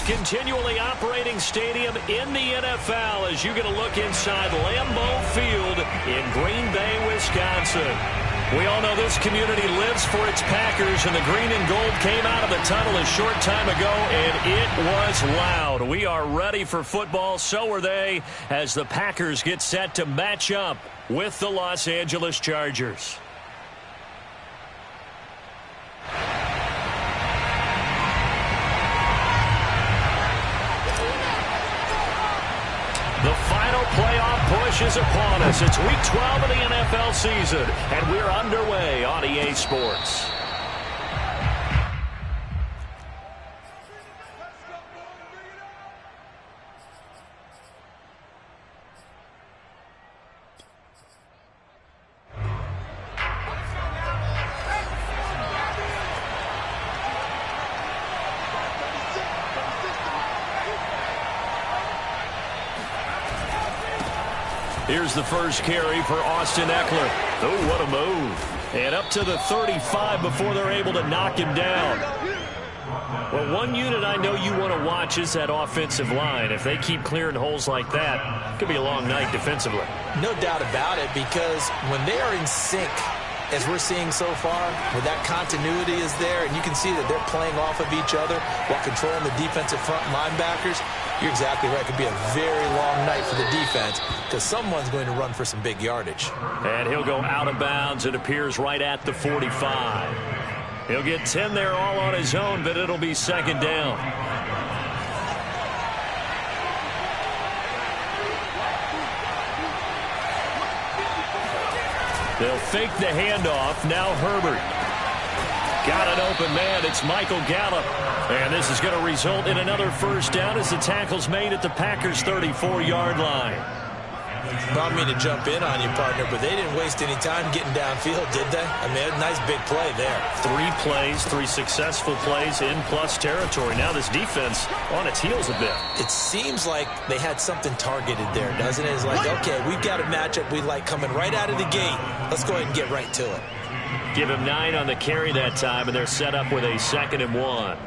most continually operating stadium in the NFL as you get a look inside Lambeau Field in Green Bay, Wisconsin. We all know this community lives for its Packers, and the green and gold came out of the tunnel a short time ago, and it was loud. We are ready for football, so are they, as the Packers get set to match up with the Los Angeles Chargers. The final playoff push is upon us. It's Week 12 of the NFL season, and we're underway on EA Sports. Here's the first carry for Austin Eckler. Oh, what a move. And up to the 35 before they're able to knock him down. Well, one unit I know you want to watch is that offensive line. If they keep clearing holes like that, it could be a long night defensively. No doubt about it, because when they are in sync, as we're seeing so far, where that continuity is there, and you can see that they're playing off of each other while controlling the defensive front linebackers, you're exactly right. It could be a very long night for the defense because someone's going to run for some big yardage. And he'll go out of bounds. It appears right at the 45. He'll get 10 there all on his own, but it'll be second down. They'll fake the handoff. Now Herbert. Got an open man. It's Michael Gallup. And this is going to result in another first down as the tackle's made at the Packers' 34-yard line. Well, I mean to jump in on you, partner, but they didn't waste any time getting downfield, did they? I mean, a nice big play there. 3 plays, 3 successful plays in plus territory. Now this defense on its heels a bit. It seems like they had something targeted there, doesn't it? It's like, okay, we've got a matchup we like coming right out of the gate. Let's go ahead and get right to it. Give him 9 on the carry that time, and they're set up with a 2nd and 1.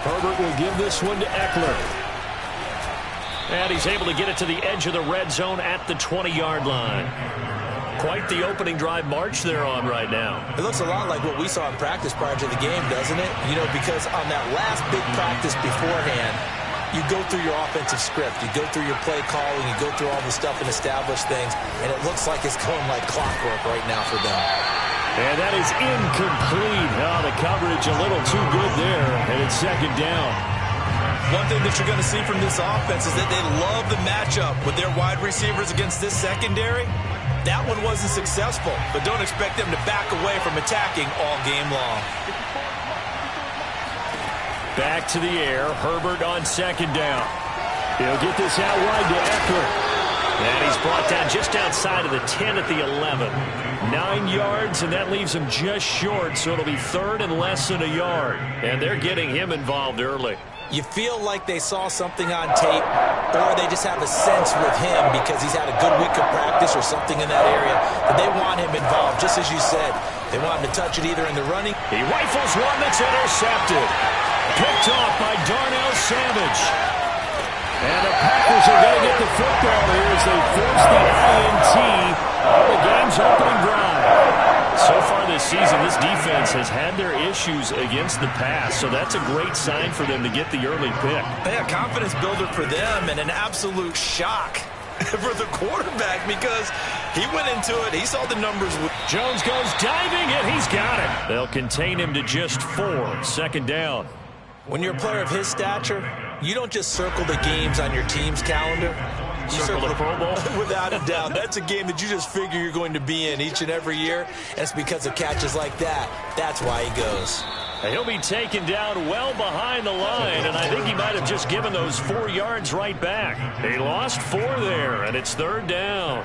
Herbert will give this one to Eckler. And he's able to get it to the edge of the red zone at the 20-yard line. Quite the opening drive march they're on right now. It looks a lot like what we saw in practice prior to the game, doesn't it? You know, because on that last big practice beforehand, you go through your offensive script. You go through your play calling. You go through all the stuff and establish things. And it looks like it's going like clockwork right now for them. And that is incomplete. Oh, the coverage a little too good there, and it's second down. One thing that you're going to see from this offense is that they love the matchup with their wide receivers against this secondary. That one wasn't successful, but don't expect them to back away from attacking all game long. Back to the air. Herbert on second down. He'll get this out wide to Eckler. And he's brought down just outside of the 10 at the 11. 9 yards, and that leaves him just short, so it'll be 3rd and less than a yard. And they're getting him involved early. You feel like they saw something on tape, or they just have a sense with him because he's had a good week of practice or something in that area, that they want him involved, just as you said. They want him to touch it either in the running. He rifles one that's intercepted. Picked off by Darnell Savage. And the Packers are going to get the football here as they force the INT on the game's opening drive. So far this season, this defense has had their issues against the pass, so that's a great sign for them to get the early pick. Yeah, confidence builder for them and an absolute shock for the quarterback because he went into it. He saw the numbers. Jones goes diving, and he's got it. They'll contain him to just 4. Second down. When you're a player of his stature, you don't just circle the games on your team's calendar. You circle the Pro Bowl? Without a doubt. That's a game that you just figure you're going to be in each and every year. And it's because of catches like that. That's why he goes. He'll be taken down well behind the line, and I think he might have just given those 4 yards right back. They lost 4 there, and it's 3rd down.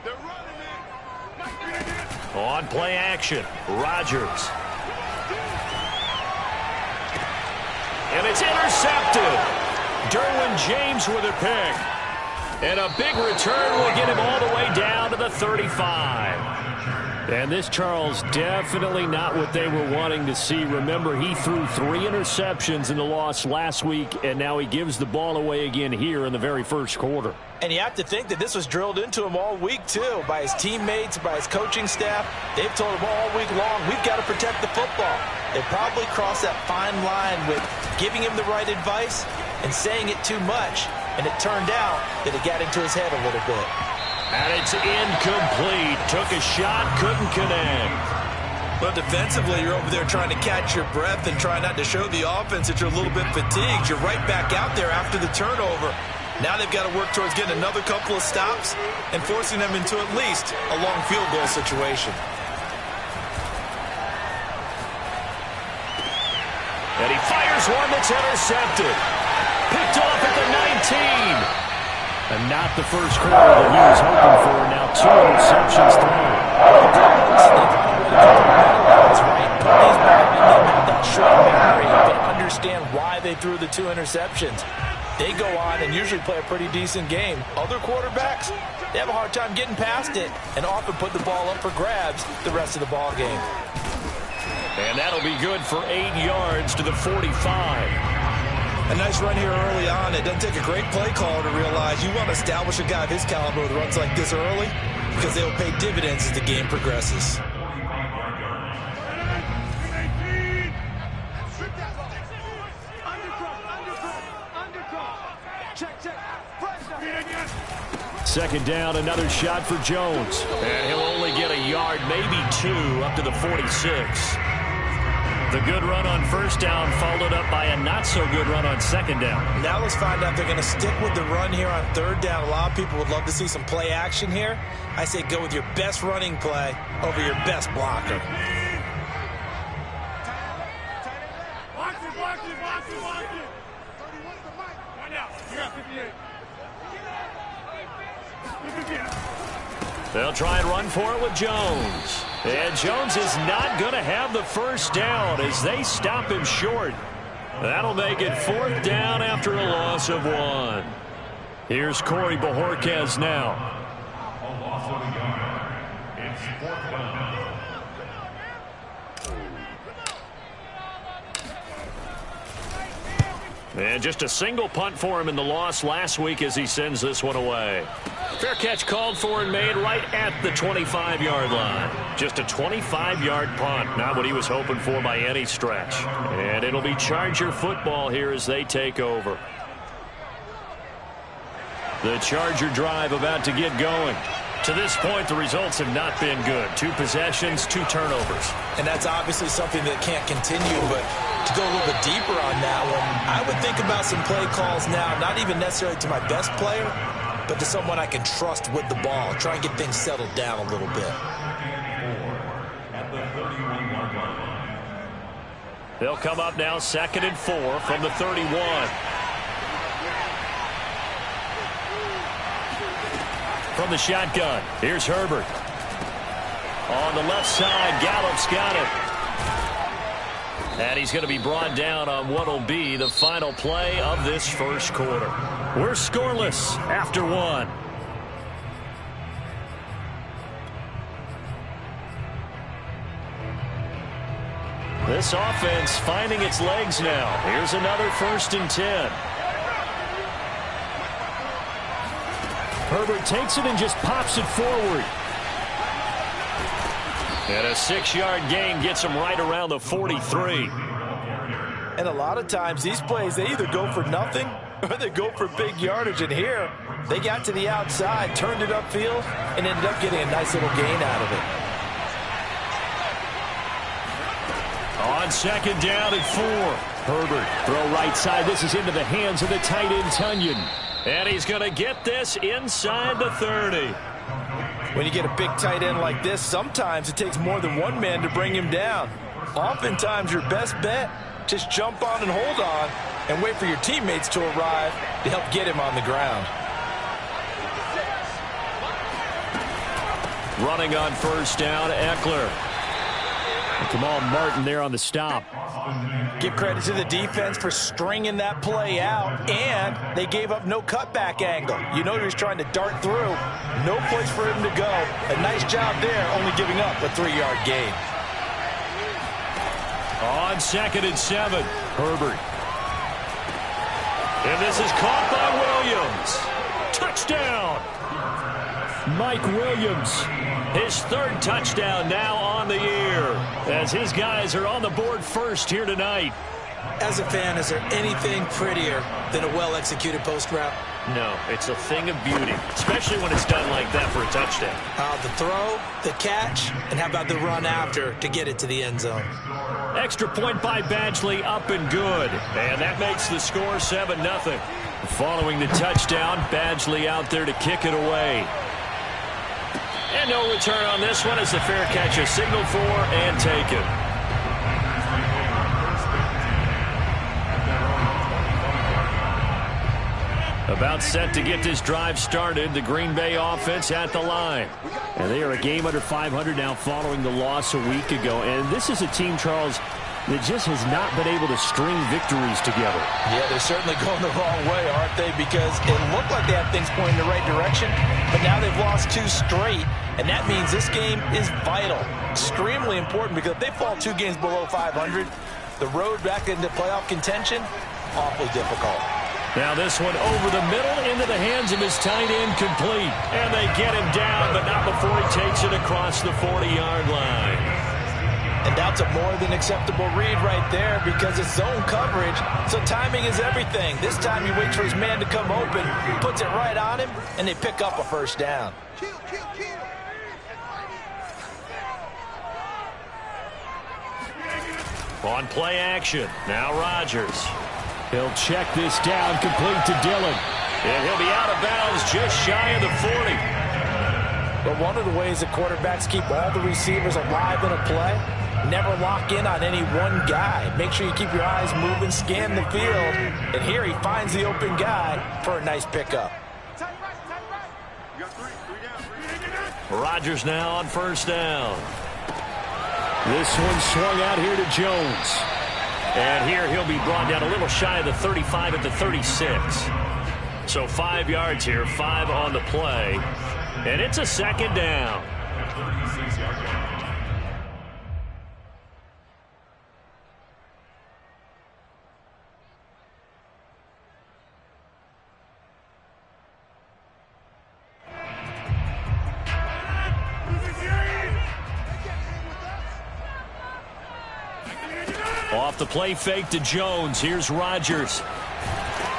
They're on play action. Rodgers. And it's intercepted. Derwin James with a pick. And a big return will get him all the way down to the 35. And this, Charles, definitely not what they were wanting to see. Remember, he threw 3 interceptions in the loss last week, and now he gives the ball away again here in the very first quarter. And you have to think that this was drilled into him all week, too, by his teammates, by his coaching staff. They've told him all week long, we've got to protect the football. They probably crossed that fine line with giving him the right advice and saying it too much. And it turned out that it got into his head a little bit. And it's incomplete. Took a shot, couldn't connect. But defensively, you're over there trying to catch your breath and try not to show the offense that you're a little bit fatigued. You're right back out there after the turnover. Now they've got to work towards getting another couple of stops and forcing them into at least a long field goal situation. And he fires one that's intercepted. Picked off at the 19. And not the first quarter that he was hoping for. Now 2 interceptions thrown. That's right. Put these behind them with that short memory. They understand why they threw the 2 interceptions. They go on and usually play a pretty decent game. Other quarterbacks, they have a hard time getting past it and often put the ball up for grabs the rest of the ball game. And that'll be good for 8 yards to the 45. A nice run here early on. It doesn't take a great play caller to realize you want to establish a guy of his caliber with runs like this early because they'll pay dividends as the game progresses. Second down, another shot for Jones. And he'll only get a yard, maybe 2, up to the 46. The good run on first down followed up by a not-so-good run on second down. Now let's find out if they're going to stick with the run here on third down. A lot of people would love to see some play action here. I say go with your best running play over your best blocker. They'll try and run for it with Jones. And Jones is not going to have the first down as they stop him short. That'll make it 4th down after a loss of 1. Here's Corey Bojorquez now. It's 4th down. And just a single punt for him in the loss last week as he sends this one away. Fair catch called for and made right at the 25-yard line. Just a 25-yard punt, not what he was hoping for by any stretch. And it'll be Charger football here as they take over. The Charger drive about to get going. To this point, the results have not been good. 2 possessions, 2 turnovers. And that's obviously something that can't continue, but to go a little bit deeper on that one, I would think about some play calls now, not even necessarily to my best player, but to someone I can trust with the ball. Try and get things settled down a little bit. They'll come up now 2nd and 4 from the 31. From the shotgun, here's Herbert. On the left side, Gallup's got it. And he's going to be brought down on what will be the final play of this first quarter. We're scoreless after 1. This offense finding its legs now. Here's another 1st and 10. Herbert takes it and just pops it forward. And a 6-yard gain gets him right around the 43. And a lot of times these plays, they either go for nothing or they go for big yardage. And here, they got to the outside, turned it upfield, and ended up getting a nice little gain out of it. On 2nd down at 4. Herbert, throw right side. This is into the hands of the tight end, Tunyon. And he's going to get this inside the 30. When you get a big tight end like this, sometimes it takes more than one man to bring him down. Oftentimes, your best bet, just jump on and hold on and wait for your teammates to arrive to help get him on the ground. Running on first down, Eckler. And Kamal Martin there on the stop. Give credit to the defense for stringing that play out, and they gave up no cutback angle. You know he was trying to dart through. No place for him to go. A nice job there, only giving up a 3-yard gain. On 2nd and 7, Herbert. And this is caught by Williams. Touchdown! Mike Williams, his 3rd touchdown now on the year, as his guys are on the board first here tonight. As a fan, is there anything prettier than a well-executed post route? No, it's a thing of beauty, especially when it's done like that for a touchdown. The throw, the catch, and how about the run after to get it to the end zone? Extra point by Badgley, up and good. And that makes the score 7-0. Following the touchdown, Badgley out there to kick it away. And no return on this one as the fair catch is signaled for and taken. About set to get this drive started, the Green Bay offense at the line. And they are a game under 500 now following the loss a week ago. And this is a team, Charles, that just has not been able to string victories together. Yeah, they're certainly going the wrong way, aren't they? Because it looked like they had things pointing in the right direction, but now they've lost 2 straight, and that means this game is vital. Extremely important, because if they fall 2 games below 500, the road back into playoff contention, awfully difficult. Now this one over the middle into the hands of his tight end, complete. And they get him down, but not before he takes it across the 40-yard line. And that's a more than acceptable read right there, because it's zone coverage, so timing is everything. This time he waits for his man to come open, puts it right on him, and they pick up a first down. On play action, now Rodgers. He'll check this down, complete to Dillon. And he'll be out of bounds just shy of the 40. But one of the ways that quarterbacks keep all the receivers alive in a play, never lock in on any one guy. Make sure you keep your eyes moving, scan the field. And here he finds the open guy for a nice pickup. Rodgers now on first down. This one swung out here to Jones. And here he'll be brought down a little shy of the 35 at the 36. So 5 yards here, 5 on the play. And it's a 2nd down. Off the play fake to Jones. Here's Rodgers.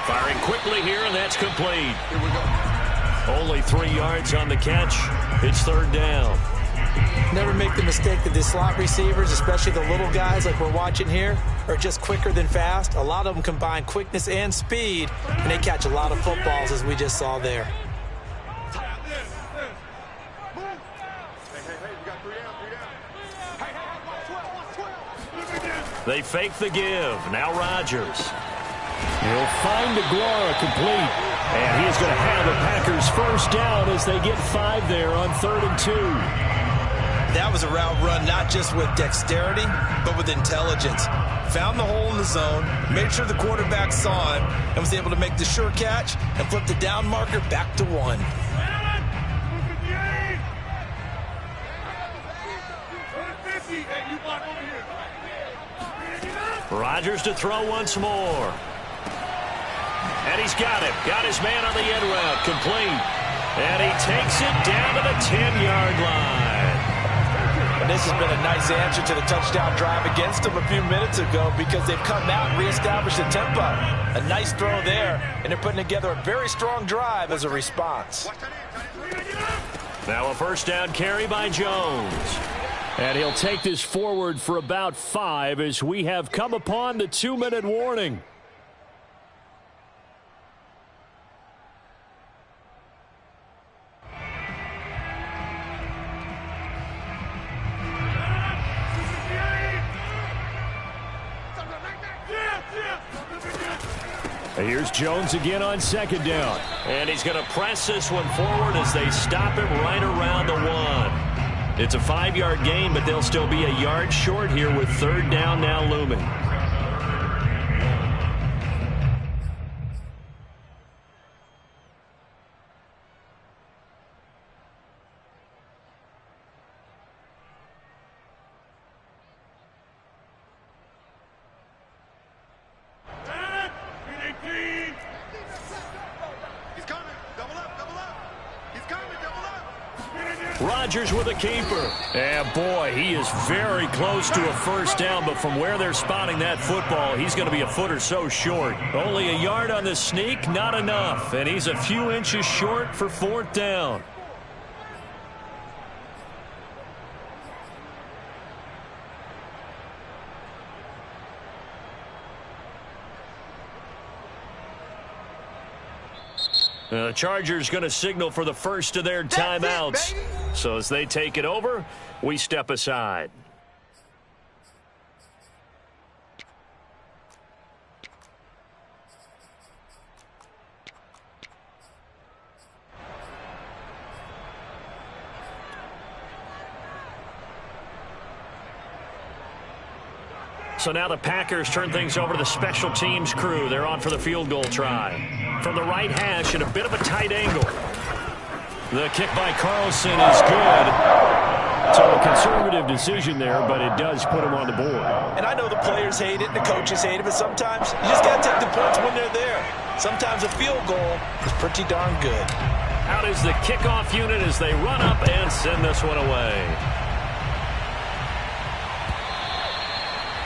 Firing quickly here, and that's complete. Here we go. Only 3 yards on the catch. It's 3rd down. Never make the mistake that the slot receivers, especially the little guys like we're watching here, are just quicker than fast. A lot of them combine quickness and speed, and they catch a lot of footballs, as we just saw there. They fake the give. Now Rodgers. He'll find Aguilar, complete. And he is going to have the Packers first down as they get 5 there on 3rd and 2. That was a route run not just with dexterity, but with intelligence. Found the hole in the zone, made sure the quarterback saw him, and was able to make the sure catch and flip the down marker back to 1. Rodgers to throw once more. And he's got it. Got his man on the end route. Complete. And he takes it down to the 10-yard line. And this has been a nice answer to the touchdown drive against them a few minutes ago, because they've come out and reestablished the tempo. A nice throw there, and they're putting together a very strong drive as a response. Now a first down carry by Jones. And he'll take this forward for about 5 as we have come upon the 2-minute warning. And here's Jones again on 2nd down. And he's going to press this one forward as they stop him right around the 1. It's a 5-yard gain, but they'll still be a yard short here with third down now looming. Rodgers with a keeper. And boy, he is very close to a first down, but from where they're spotting that football, he's going to be a foot or so short. Only a yard on the sneak, not enough. And he's a few inches short for fourth down. The Chargers going to signal for the first of their timeouts. So as they take it over, we step aside. So now the Packers turn things over to the special teams crew. They're on for the field goal try. From the right hash at a bit of a tight angle. The kick by Carlson is good. So a conservative decision there, but it does put him on the board. And I know the players hate it and the coaches hate it, but sometimes you just got to take the points when they're there. Sometimes a field goal is pretty darn good. Out is the kickoff unit as they run up and send this one away.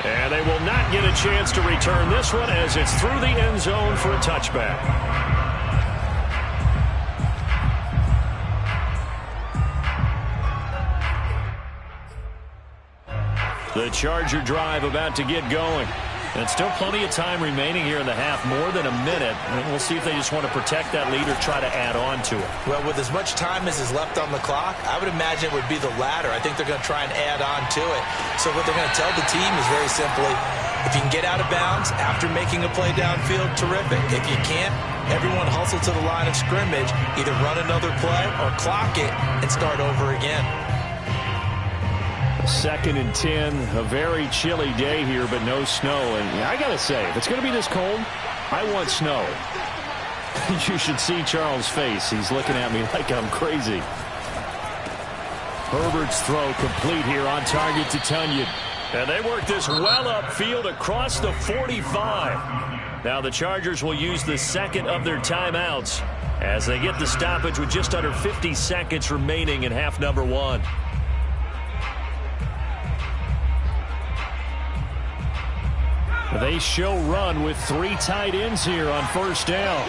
And they will not get a chance to return this one as it's through the end zone for a touchback. The Charger drive about to get going. And still plenty of time remaining here in the half, more than a minute. And we'll see if they just want to protect that lead or try to add on to it. Well, with as much time as is left on the clock, I would imagine it would be the latter. I think they're going to try and add on to it. So what they're going to tell the team is very simply, if you can get out of bounds after making a play downfield, terrific. If you can't, everyone hustle to the line of scrimmage, either run another play or clock it and start over again. 2nd and 10, a very chilly day here, but no snow. And I got to say, if it's going to be this cold, I want snow. You should see Charles' face. He's looking at me like I'm crazy. Herbert's throw complete here on target to Tunyon. And they work this well upfield across the 45. Now the Chargers will use the second of their timeouts as they get the stoppage with just under 50 seconds remaining in half number 1. They show run with 3 tight ends here on first down.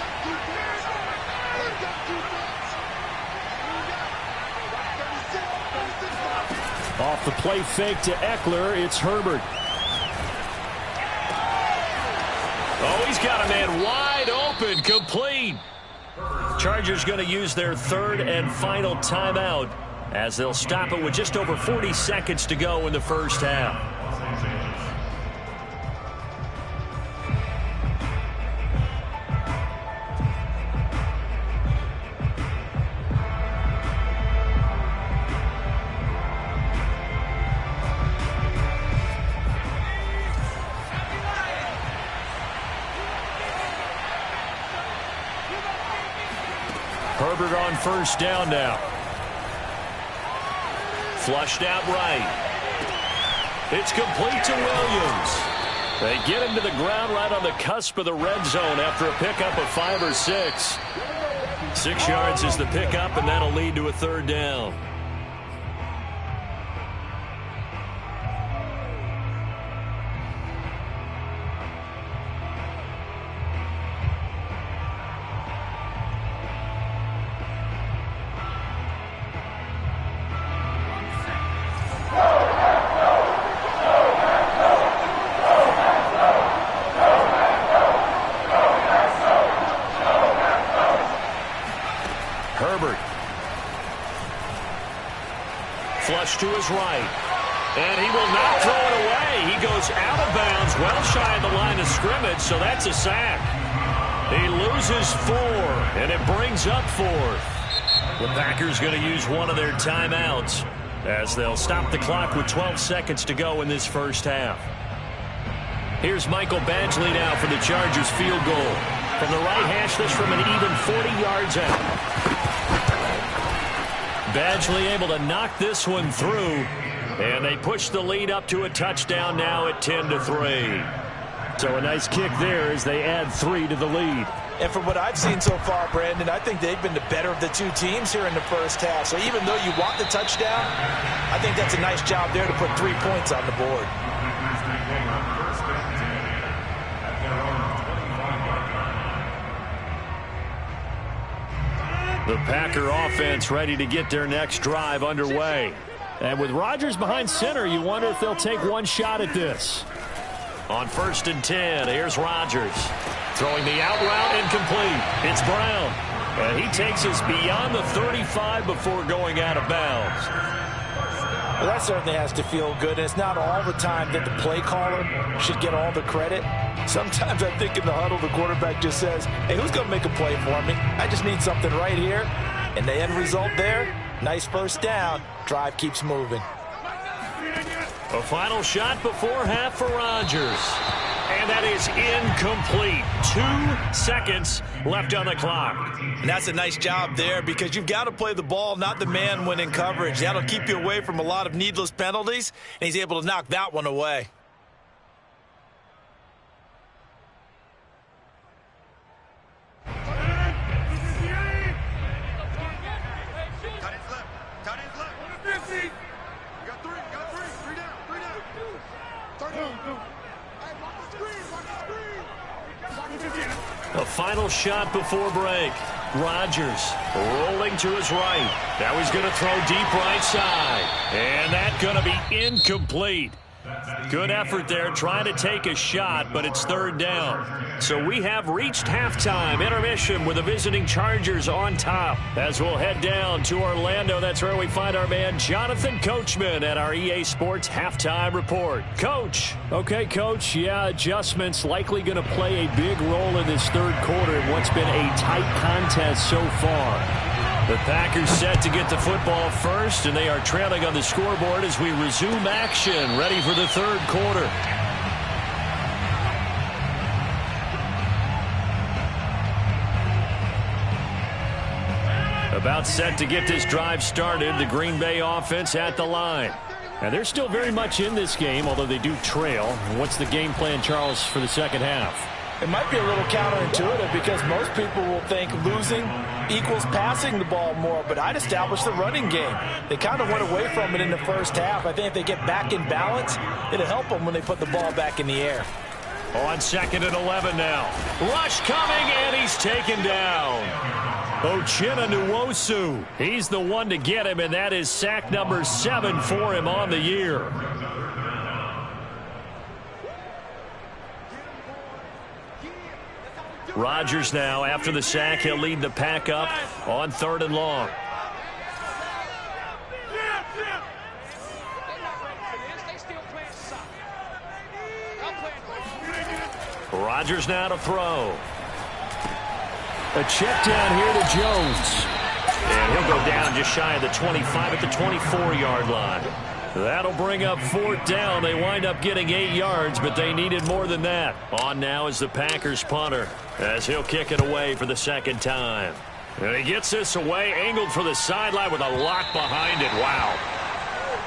Off the play fake to Eckler, it's Herbert. Oh, he's got a man wide open, complete. Chargers going to use their third and final timeout as they'll stop it with just over 40 seconds to go in the first half. Herbert on first down now. Flushed out right. It's complete to Williams. They get him to the ground right on the cusp of the red zone after a pickup of 5 or 6. 6 yards is the pickup, and that'll lead to a third down. To his right. And he will not throw it away. He goes out of bounds, well shy of the line of scrimmage, so that's a sack. He loses 4, and it brings up 4th. The Packers going to use one of their timeouts. as they'll stop the clock with 12 seconds to go in this first half. Here's Michael Badgley now for the Chargers field goal. From the right hash, this from an even 40 yards out. Badgley able to knock this one through, and they push the lead up to a touchdown now at 10-3. So a nice kick there as they add 3 to the lead. And from what I've seen so far, Brandon, I think they've been the better of the two teams here in the first half. So even though you want the touchdown, I think that's a nice job there to put 3 points on the board. The Packer offense ready to get their next drive underway. And with Rodgers behind center, you wonder if they'll take one shot at this. On 1st and 10, here's Rodgers. Throwing the out route incomplete. It's Brown. And he takes us beyond the 35 before going out of bounds. Well, that certainly has to feel good. And it's not all the time that the play caller should get all the credit. Sometimes I think in the huddle, the quarterback just says, hey, who's going to make a play for me? I just need something right here. And the end result there, nice first down. Drive keeps moving. A final shot before half for Rodgers. And that is incomplete. 2 seconds left on the clock. And that's a nice job there because you've got to play the ball, not the man when in coverage. That'll keep you away from a lot of needless penalties, and he's able to knock that one away. A final shot before break. Rodgers rolling to his right. Now he's going to throw deep right side. And that's going to be incomplete. Good effort there trying to take a shot, but it's 3rd down. So we have reached halftime intermission with the visiting Chargers on top. As we'll head down to Orlando, that's where we find our man Jonathan Coachman at our EA Sports Halftime Report. Coach. Okay, Coach. Yeah, adjustments likely going to play a big role in this 3rd quarter in what's been a tight contest so far. The Packers set to get the football first, and they are trailing on the scoreboard as we resume action, ready for the 3rd quarter. About set to get this drive started, the Green Bay offense at the line. Now, they're still very much in this game, although they do trail. What's the game plan, Charles, for the second half? It might be a little counterintuitive because most people will think losing equals passing the ball more, but I'd establish the running game. They kind of went away from it in the first half. I think if they get back in balance, it'll help them when they put the ball back in the air. On 2nd and 11 now. Rush coming, and he's taken down. Uchenna Nwosu. He's the one to get him, and that is sack number 7 for him on the year. Rodgers now, after the sack, he'll lead the pack up on 3rd and long. Rodgers now to throw. A check down here to Jones. And he'll go down just shy of the 25 at the 24-yard line. That'll bring up 4th down. They wind up getting 8 yards, but they needed more than that. On now is the Packers punter, as he'll kick it away for the 2nd time. And he gets this away, angled for the sideline with a lock behind it. Wow.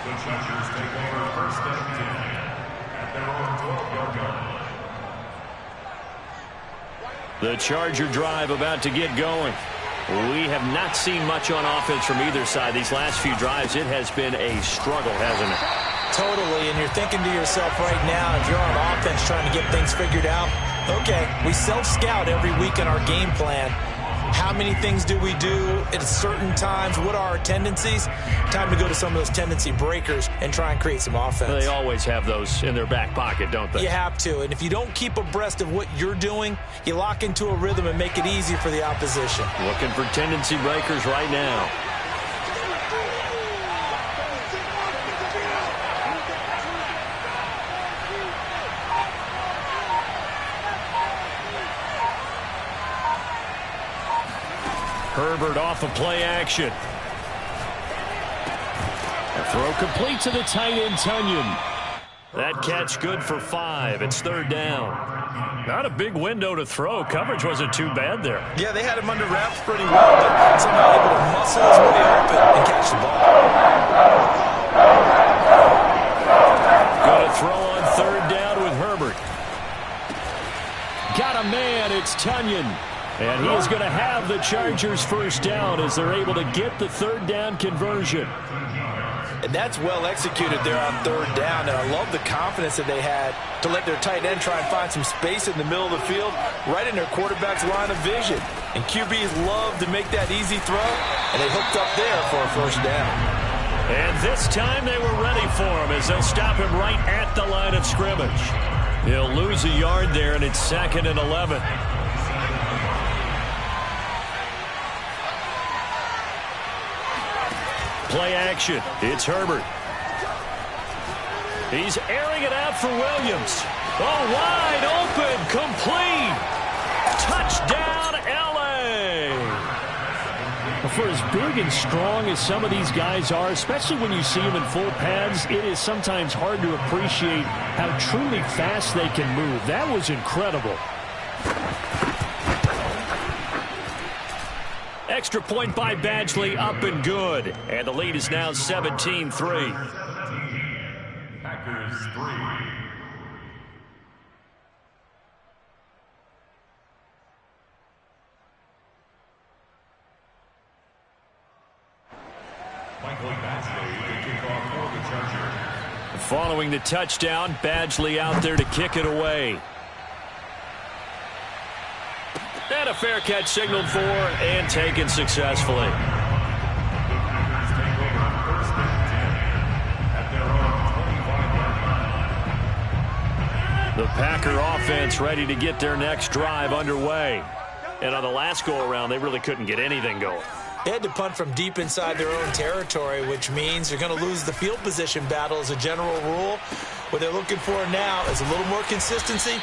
The Chargers take over 1st and 10 at their own 12-yard line. The Charger drive about to get going. We have not seen much on offense from either side. These last few drives, it has been a struggle, hasn't it? Totally, and you're thinking to yourself right now, if you're on offense trying to get things figured out, okay, we self-scout every week in our game plan. How many things do we do at certain times? What are our tendencies? Time to go to some of those tendency breakers and try and create some offense. They always have those in their back pocket, don't they? You have to, and if you don't keep abreast of what you're doing, you lock into a rhythm and make it easy for the opposition. Looking for tendency breakers right now. Herbert off of play action. Throw complete to the tight end, Tunyon. That catch good for 5. It's third down. Not a big window to throw. Coverage wasn't too bad there. Yeah, they had him under wraps pretty well, but somehow able to muscle his way open and catch the ball. Going to throw on third down with Herbert. Got a man. It's Tunyon. And he is going to have the Chargers first down as they're able to get the third down conversion. And that's well executed there on third down. And I love the confidence that they had to let their tight end try and find some space in the middle of the field, right in their quarterback's line of vision. And QBs love to make that easy throw, and they hooked up there for a first down. And this time they were ready for him as they'll stop him right at the line of scrimmage. He'll lose a yard there, and it's 2nd and 11. Play action. It's Herbert. He's airing it out for Williams. Oh, wide open. Complete. Touchdown, L.A. For as big and strong as some of these guys are, especially when you see them in full pads, it is sometimes hard to appreciate how truly fast they can move. That was incredible. Extra point by Badgley, up and good. And the lead is now 17-3. Packers 3. Michael Badgley to kick off for the Chargers. Following the touchdown, Badgley out there to kick it away. And a fair catch signaled for and taken successfully. The Packer offense ready to get their next drive underway. And on the last go-around, they really couldn't get anything going. They had to punt from deep inside their own territory, which means they're going to lose the field position battle as a general rule. What they're looking for now is a little more consistency,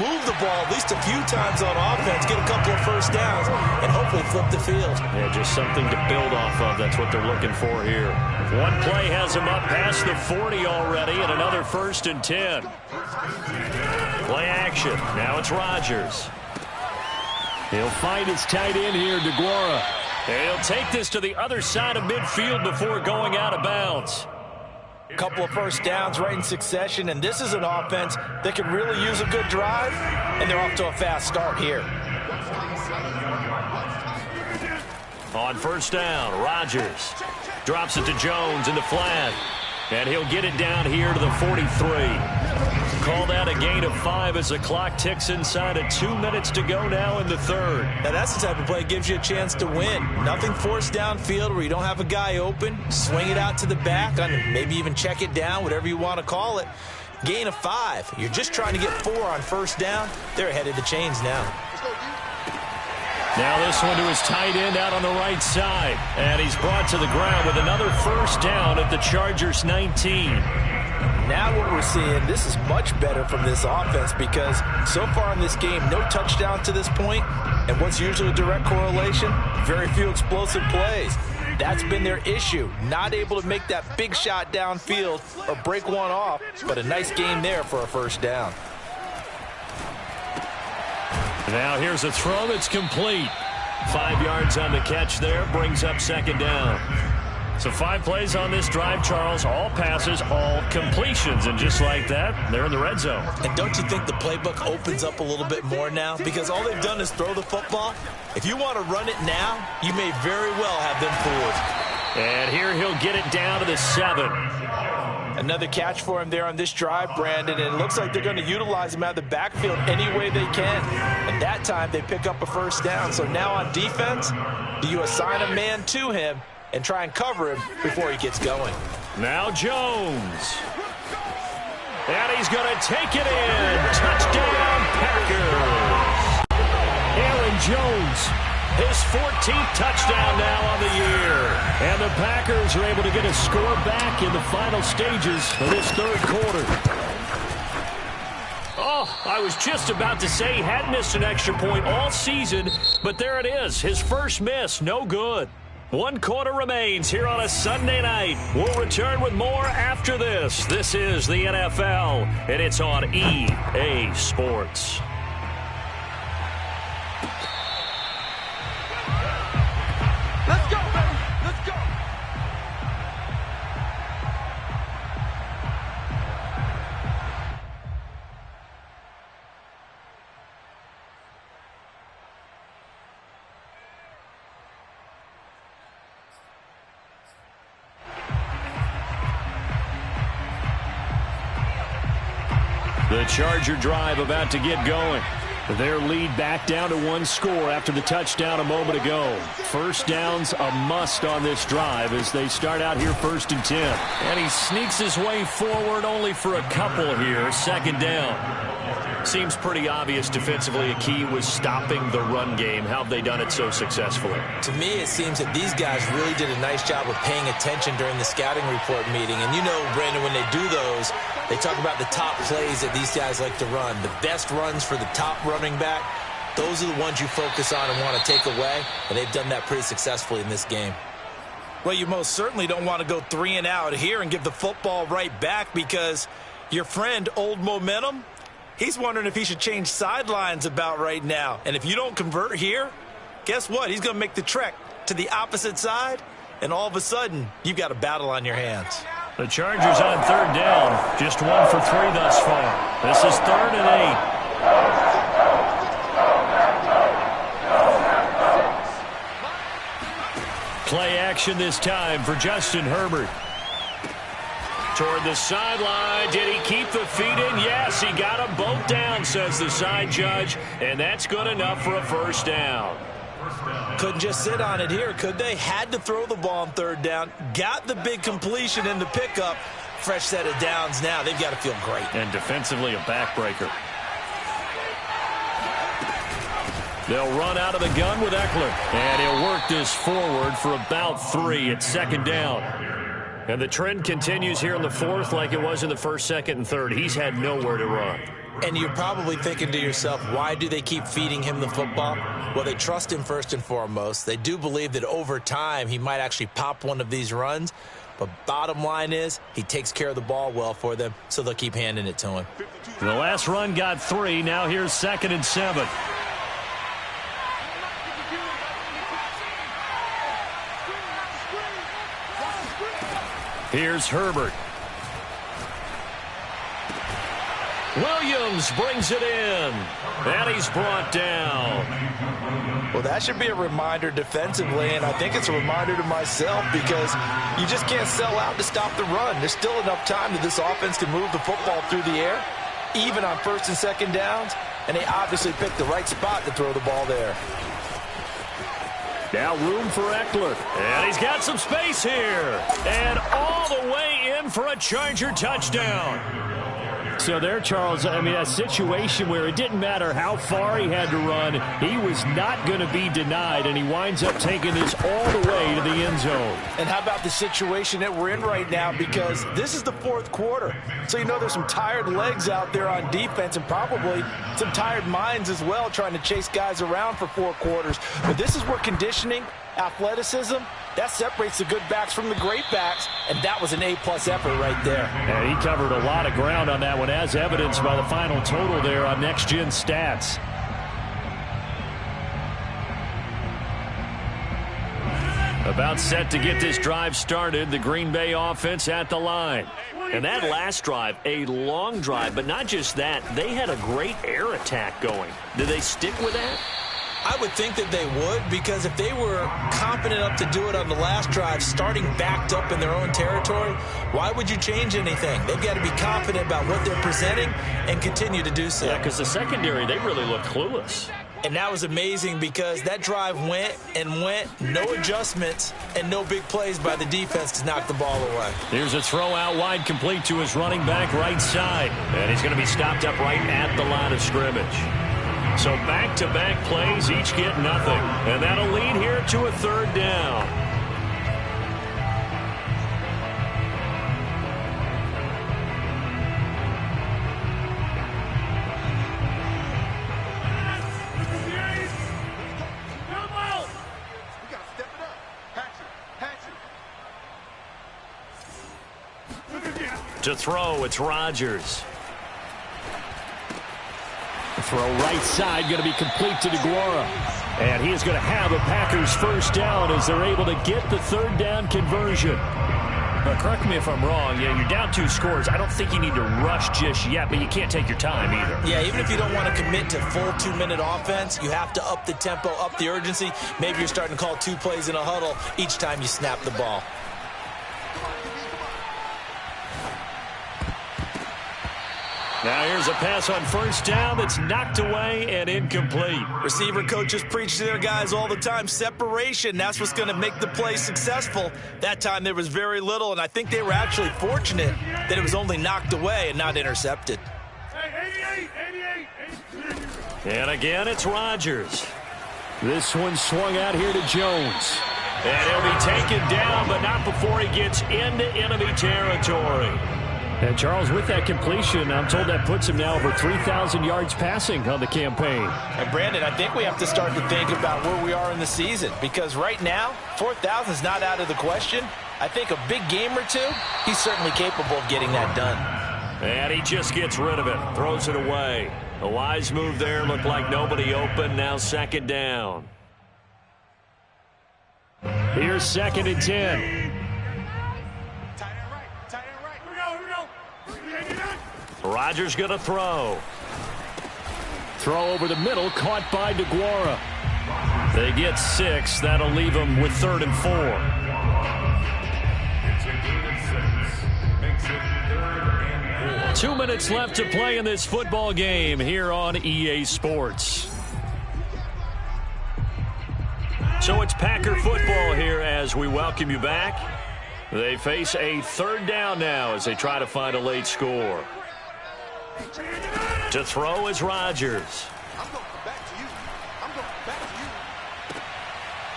move the ball at least a few times on offense, get a couple of first downs, and hopefully flip the field. Yeah, just something to build off of. That's what they're looking for here. One play has them up past the 40 already, and another 1st and 10. Play action. Now it's Rodgers. He'll find his tight end here, DeGuara. He'll take this to the other side of midfield before going out of bounds. A couple of first downs right in succession, and this is an offense that can really use a good drive, and they're off to a fast start here. On first down, Rodgers drops it to Jones in the flat, and he'll get it down here to the 43. Call that a gain of 5 as the clock ticks inside of 2 minutes to go now in the third. Now that's the type of play that gives you a chance to win. Nothing forced downfield where you don't have a guy open. Swing it out to the back, maybe even check it down, whatever you want to call it. Gain of 5. You're just trying to get 4 on first down. They're ahead of the chains now. Now this one to his tight end out on the right side. And he's brought to the ground with another first down at the Chargers 19. Now what we're seeing, this is much better from this offense because so far in this game, no touchdown to this point, and what's usually a direct correlation, very few explosive plays. That's been their issue, not able to make that big shot downfield or break one off, but a nice game there for a first down. Now here's a throw that's complete. 5 yards on the catch there, brings up second down. So 5 plays on this drive, Charles. All passes, all completions. And just like that, they're in the red zone. And don't you think the playbook opens up a little bit more now? Because all they've done is throw the football. If you want to run it now, you may very well have them fooled. And here he'll get it down to the 7. Another catch for him there on this drive, Brandon. And it looks like they're going to utilize him out of the backfield any way they can. And that time they pick up a first down. So now on defense, do you assign a man to him and try and cover him before he gets going? Now Jones. And he's going to take it in. Touchdown, Packers. Aaron Jones, his 14th touchdown now on the year. And the Packers are able to get a score back in the final stages of this third quarter. Oh, I was just about to say he hadn't missed an extra point all season, but there it is. His first miss, no good. 1 quarter remains here on a Sunday night. We'll return with more after this. This is the NFL, and it's on EA Sports. Let's go, baby. Let's go. The Charger drive about to get going. Their lead back down to 1 score after the touchdown a moment ago. First down's a must on this drive as they start out here 1st and 10. And he sneaks his way forward only for a couple here. 2nd down. Seems pretty obvious defensively a key was stopping the run game. How have they done it so successfully? To me, it seems that these guys really did a nice job of paying attention during the scouting report meeting. And you know, Brandon, when they do those, they talk about the top plays that these guys like to run. The best runs for the top running back, those are the ones you focus on and want to take away. And they've done that pretty successfully in this game. Well, you most certainly don't want to go 3 and out here and give the football right back because your friend, Old Momentum, he's wondering if he should change sidelines about right now. And if you don't convert here, guess what? He's going to make the trek to the opposite side, and all of a sudden, you've got a battle on your hands. The Chargers on 3rd down. Just 1 for 3 thus far. This is 3rd and 8. Play action this time for Justin Herbert. Toward the sideline. Did he keep the feet in? Yes, he got them both down, says the side judge. And that's good enough for a 1st down. Couldn't just sit on it here, could they? Had to throw the ball on 3rd down. Got the big completion in the pickup. Fresh set of downs now. They've got to feel great. And defensively a backbreaker. They'll run out of the gun with Eckler. And he'll work this forward for about 3 at 2nd down. And the trend continues here in the 4th like it was in the 1st, 2nd, and 3rd. He's had nowhere to run. And you're probably thinking to yourself, why do they keep feeding him the football? Well, they trust him first and foremost. They do believe that over time he might actually pop one of these runs. But bottom line is he takes care of the ball well for them, so they'll keep handing it to him. The last run got 3. Now here's 2nd and 7. Here's Herbert. Williams brings it in. And he's brought down. Well, that should be a reminder defensively, and I think it's a reminder to myself because you just can't sell out to stop the run. There's still enough time that this offense can move the football through the air, even on 1st and 2nd downs, and they obviously picked the right spot to throw the ball there. Now room for Eckler. And he's got some space here. And all the way in for a Charger touchdown. So there, Charles, I mean, a situation where it didn't matter how far he had to run, he was not going to be denied, and he winds up taking this all the way to the end zone. And how about the situation that we're in right now, because this is the 4th quarter. So you know there's some tired legs out there on defense and probably some tired minds as well trying to chase guys around for 4 quarters. But this is where conditioning, athleticism, that separates the good backs from the great backs, and that was an A-plus effort right there. And he covered a lot of ground on that one, as evidenced by the final total there on Next Gen Stats. About set to get this drive started, the Green Bay offense at the line. And that last drive, a long drive, but not just that, they had a great air attack going. Did they stick with that? I would think that they would, because if they were confident enough to do it on the last drive, starting backed up in their own territory, why would you change anything? They've got to be confident about what they're presenting and continue to do so. Yeah, because the secondary, they really looked clueless. And that was amazing because that drive went and went, no adjustments, and no big plays by the defense to knock the ball away. Here's a throw out wide, complete to his running back right side. And he's going to be stopped up right at the line of scrimmage. So back-to-back plays, each get nothing. And that'll lead here to a 3rd down. To throw, it's Rodgers. The throw right side going to be complete to DeGuara. And he is going to have a Packers first down as they're able to get the third down conversion. Correct me if I'm wrong. Yeah, you're down 2 scores. I don't think you need to rush just yet, but you can't take your time either. Yeah, even if you don't want to commit to full 2-minute offense, you have to up the tempo, up the urgency. Maybe you're starting to call 2 plays in a huddle each time you snap the ball. Now here's a pass on first down that's knocked away and incomplete. Receiver coaches preach to their guys all the time. Separation, that's what's going to make the play successful. That time there was very little, and I think they were actually fortunate that it was only knocked away and not intercepted. And again, it's Rodgers. This one swung out here to Jones. And he'll be taken down, but not before he gets into enemy territory. And Charles, with that completion, I'm told that puts him now over 3,000 yards passing on the campaign. And Brandon, I think we have to start to think about where we are in the season, because right now, 4,000 is not out of the question. I think a big game or two, he's certainly capable of getting that done. And he just gets rid of it, throws it away. A wise move there, looked like nobody open, now second down. Here's 2nd and 10. Rodgers going to throw. Throw over the middle, caught by DeGuara. They get 6. That'll leave them with 3rd and 4. Makes it 3rd and 4. 2 minutes left to play in this football game here on EA Sports. So it's Packer football here as we welcome you back. They face a 3rd down now as they try to find a late score. To throw is Rodgers.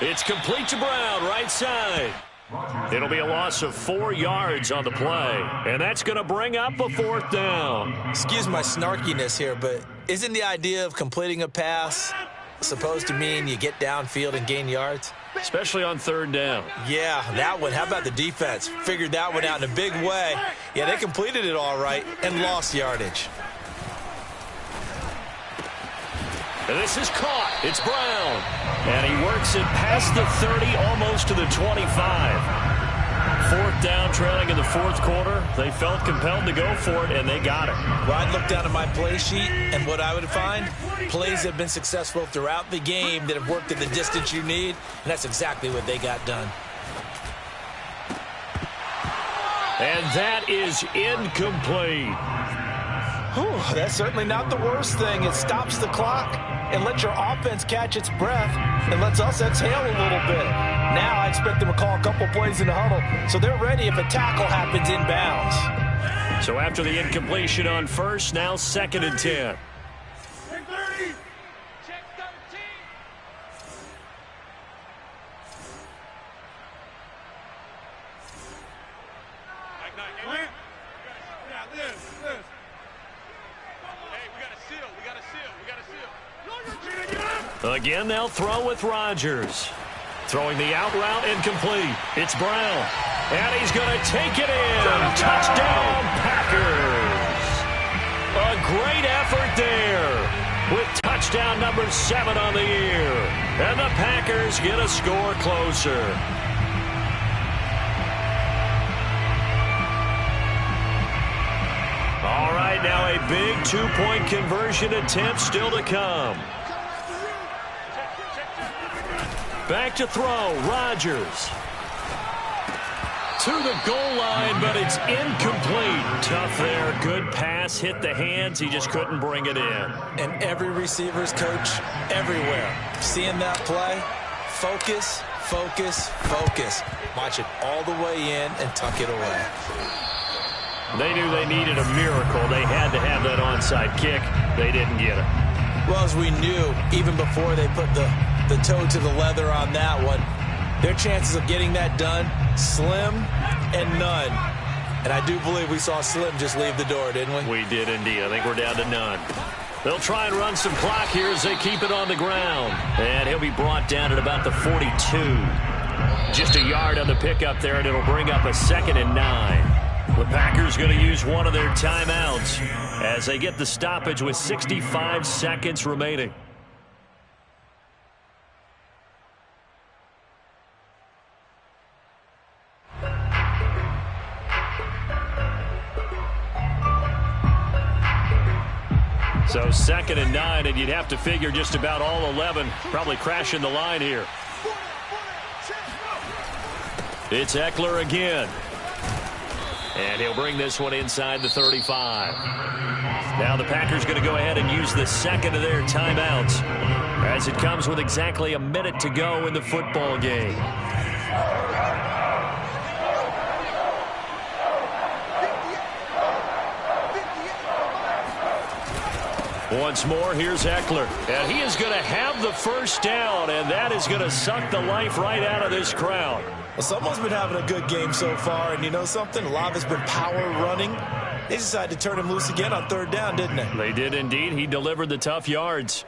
It's complete to Brown, right side. It'll be a loss of 4 yards on the play, and that's going to bring up a 4th down. Excuse my snarkiness here, but isn't the idea of completing a pass supposed to mean you get downfield and gain yards? Especially on 3rd down. Yeah, that one. How about the defense? Figured that one out in a big way. Yeah, they completed it all right and lost yardage. And this is caught. It's Brown. And he works it past the 30, almost to the 25. 4th down, trailing in the 4th quarter. They felt compelled to go for it, and they got it. Well, I'd look down at my play sheet, and what I would find, plays have been successful throughout the game that have worked at the distance you need, and that's exactly what they got done. And that is incomplete. Whew, that's certainly not the worst thing. It stops the clock and lets your offense catch its breath and lets us exhale a little bit. Now I expect them to call a couple plays in the huddle, so they're ready if a tackle happens inbounds. So after the incompletion on first, now 2nd and 10. Again, they'll throw with Rodgers. Throwing the out route incomplete. It's Brown. And he's going to take it in. Touchdown, Packers. A great effort there with touchdown number 7 on the year. And the Packers get a score closer. All right, now a big 2-point conversion attempt still to come. Back to throw, Rodgers. To the goal line, but it's incomplete. Tough there, good pass, hit the hands, he just couldn't bring it in. And every receiver's coach everywhere, seeing that play, focus, focus, focus. Watch it all the way in and tuck it away. They knew they needed a miracle. They had to have that onside kick. They didn't get it. Well, as we knew, even before they put the toe to the leather on that one, their chances of getting that done, slim and none. And I do believe we saw Slim just leave the door, didn't we? We did indeed. I think we're down to none. They'll try and run some clock here as they keep it on the ground. And he'll be brought down at about the 42. Just a yard on the pickup there, and it'll bring up a 2nd and 9. The Packers going to use one of their timeouts as they get the stoppage with 65 seconds remaining. So 2nd and 9, and you'd have to figure just about all 11 probably crashing the line here. It's Eckler again. And he'll bring this one inside the 35. Now the Packers going to go ahead and use the second of their timeouts as it comes with exactly a minute to go in the football game. Once more, here's Eckler. And he is going to have the first down, and that is going to suck the life right out of this crowd. Well, someone's been having a good game so far, and you know something? A lot of it's been power running. They decided to turn him loose again on 3rd down, didn't they? They did indeed. He delivered the tough yards.